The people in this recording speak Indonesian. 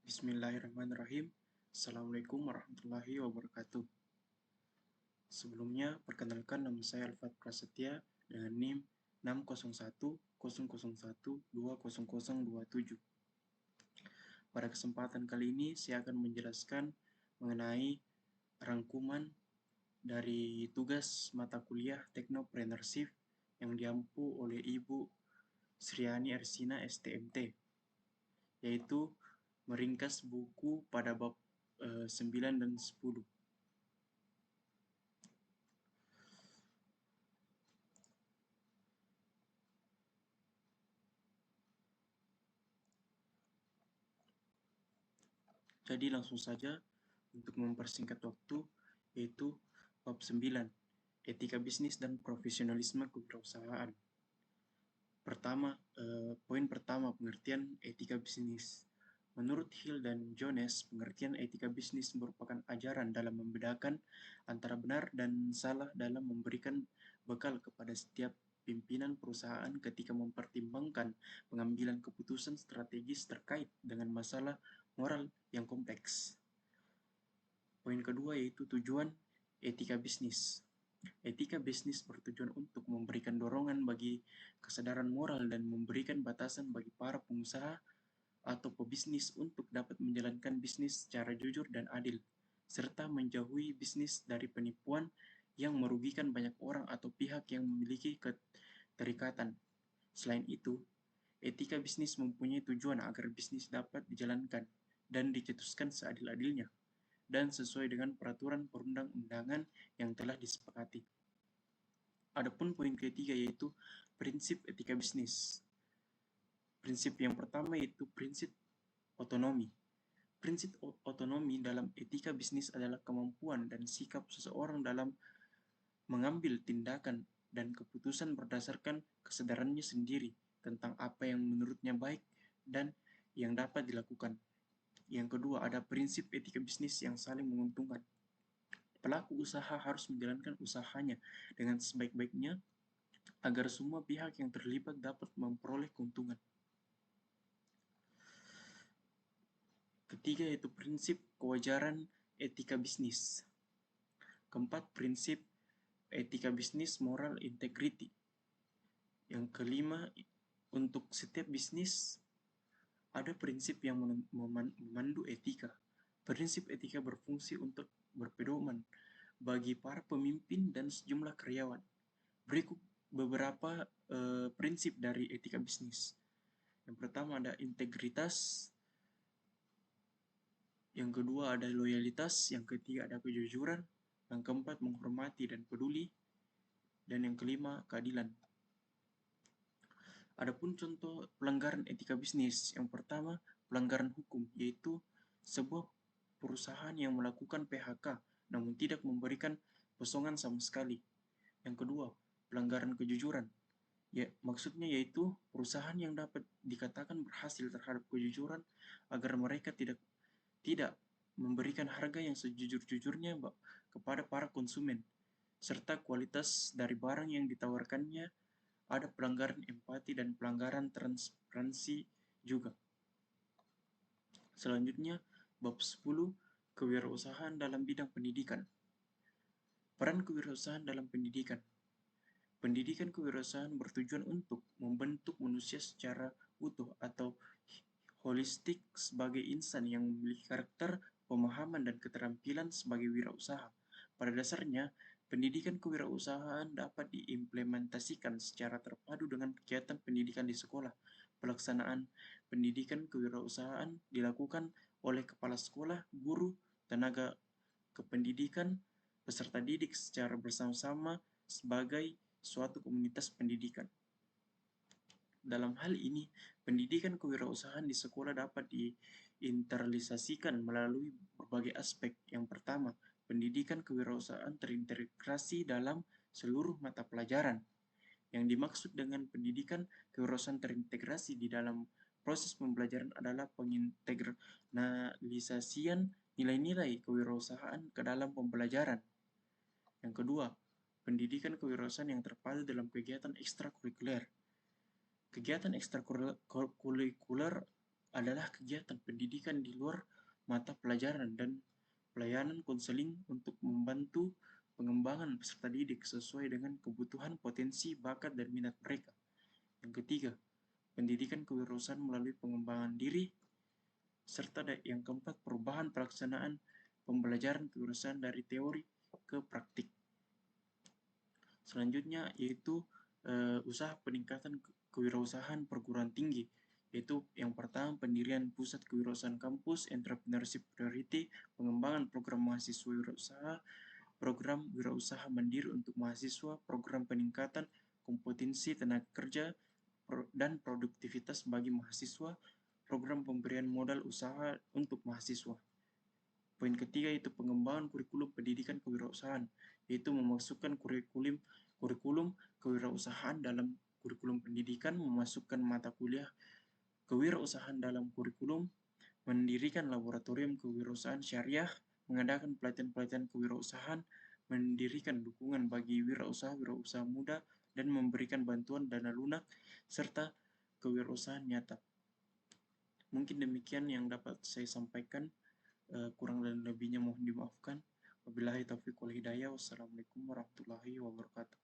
Bismillahirrahmanirrahim. Assalamualaikum warahmatullahi wabarakatuh. Sebelumnya, perkenalkan nama saya Alfat Prasetya dengan NIM 60100120027. Pada kesempatan kali ini, saya akan menjelaskan mengenai rangkuman dari tugas mata kuliah Teknopreneurship yang diampu oleh Ibu Sriani Ersina STMT, yaitu meringkas buku pada bab 9 dan 10. Jadi langsung saja untuk mempersingkat waktu, yaitu bab 9, etika bisnis dan profesionalisme kewirausahaan. Poin pertama, pengertian etika bisnis. Menurut Hill dan Jones, pengertian etika bisnis merupakan ajaran dalam membedakan antara benar dan salah dalam memberikan bekal kepada setiap pimpinan perusahaan ketika mempertimbangkan pengambilan keputusan strategis terkait dengan masalah moral yang kompleks. Poin kedua yaitu tujuan etika bisnis. Etika bisnis bertujuan untuk memberikan dorongan bagi kesadaran moral dan memberikan batasan bagi para pengusaha atau pebisnis untuk dapat menjalankan bisnis secara jujur dan adil, serta menjauhi bisnis dari penipuan yang merugikan banyak orang atau pihak yang memiliki keterikatan. Selain itu, etika bisnis mempunyai tujuan agar bisnis dapat dijalankan dan dicetuskan seadil-adilnya dan sesuai dengan peraturan perundang-undangan yang telah disepakati. Adapun poin ketiga yaitu prinsip etika bisnis. Prinsip yang pertama yaitu prinsip otonomi. Prinsip otonomi dalam etika bisnis adalah kemampuan dan sikap seseorang dalam mengambil tindakan dan keputusan berdasarkan kesadarannya sendiri tentang apa yang menurutnya baik dan yang dapat dilakukan. Yang kedua, ada prinsip etika bisnis yang saling menguntungkan. Pelaku usaha harus menjalankan usahanya dengan sebaik-baiknya agar semua pihak yang terlibat dapat memperoleh keuntungan. Ketiga yaitu prinsip kewajaran etika bisnis. Keempat, prinsip etika bisnis moral integrity. Yang kelima, untuk setiap bisnis ada prinsip yang memandu etika. Prinsip etika berfungsi untuk berpedoman bagi para pemimpin dan sejumlah karyawan. Berikut beberapa prinsip dari etika bisnis. Yang pertama ada integritas, yang kedua ada loyalitas, yang ketiga ada kejujuran, yang keempat menghormati dan peduli, dan yang kelima keadilan. Adapun contoh pelanggaran etika bisnis, yang pertama pelanggaran hukum, yaitu sebuah perusahaan yang melakukan PHK namun tidak memberikan posongan sama sekali. Yang kedua, pelanggaran kejujuran. Ya, maksudnya yaitu perusahaan yang dapat dikatakan berhasil terhadap kejujuran agar mereka tidak memberikan harga yang sejujur-jujurnya kepada para konsumen, serta kualitas dari barang yang ditawarkannya. Ada pelanggaran empati dan pelanggaran transparansi juga. Selanjutnya, bab 10, kewirausahaan dalam bidang pendidikan. Peran kewirausahaan dalam pendidikan. Pendidikan kewirausahaan bertujuan untuk membentuk manusia secara utuh atau holistik sebagai insan yang memiliki karakter, pemahaman, dan keterampilan sebagai wirausaha. Pada dasarnya, pendidikan kewirausahaan dapat diimplementasikan secara terpadu dengan kegiatan pendidikan di sekolah. Pelaksanaan pendidikan kewirausahaan dilakukan oleh kepala sekolah, guru, tenaga kependidikan, peserta didik secara bersama-sama sebagai suatu komunitas pendidikan. Dalam hal ini, pendidikan kewirausahaan di sekolah dapat diinternalisasikan melalui berbagai aspek. Yang pertama, pendidikan kewirausahaan terintegrasi dalam seluruh mata pelajaran. Yang dimaksud dengan pendidikan kewirausahaan terintegrasi di dalam proses pembelajaran adalah penginternalisasian nilai-nilai kewirausahaan ke dalam pembelajaran. Yang kedua, pendidikan kewirausahaan yang terpadu dalam kegiatan ekstrakurikuler. Kegiatan ekstrakurikuler adalah kegiatan pendidikan di luar mata pelajaran dan pelayanan konseling untuk membantu pengembangan peserta didik sesuai dengan kebutuhan, potensi, bakat, dan minat mereka. Yang ketiga, pendidikan kewirausahaan melalui pengembangan diri, serta yang keempat, perubahan pelaksanaan pembelajaran kewirausahaan dari teori ke praktik. Selanjutnya yaitu usaha peningkatan kewirausahaan perguruan tinggi, yaitu yang pertama pendirian pusat kewirausahaan kampus, entrepreneurship priority, pengembangan program mahasiswa wirausaha, program wirausaha mandiri untuk mahasiswa, program peningkatan kompetensi tenaga kerja dan produktivitas bagi mahasiswa, program pemberian modal usaha untuk mahasiswa. Poin ketiga itu pengembangan kurikulum pendidikan kewirausahaan, yaitu memasukkan kurikulum kewirausahaan dalam kurikulum pendidikan, memasukkan mata kuliah kewirausahaan dalam kurikulum, mendirikan laboratorium kewirausahaan syariah, mengadakan pelatihan-pelatihan kewirausahaan, mendirikan dukungan bagi wirausaha muda, dan memberikan bantuan dana lunak, serta kewirausahaan nyata. Mungkin demikian yang dapat saya sampaikan. Kurang dan lebihnya mohon dimaafkan. Wabillahi taufiq wal hidayah. Wassalamualaikum warahmatullahi wabarakatuh.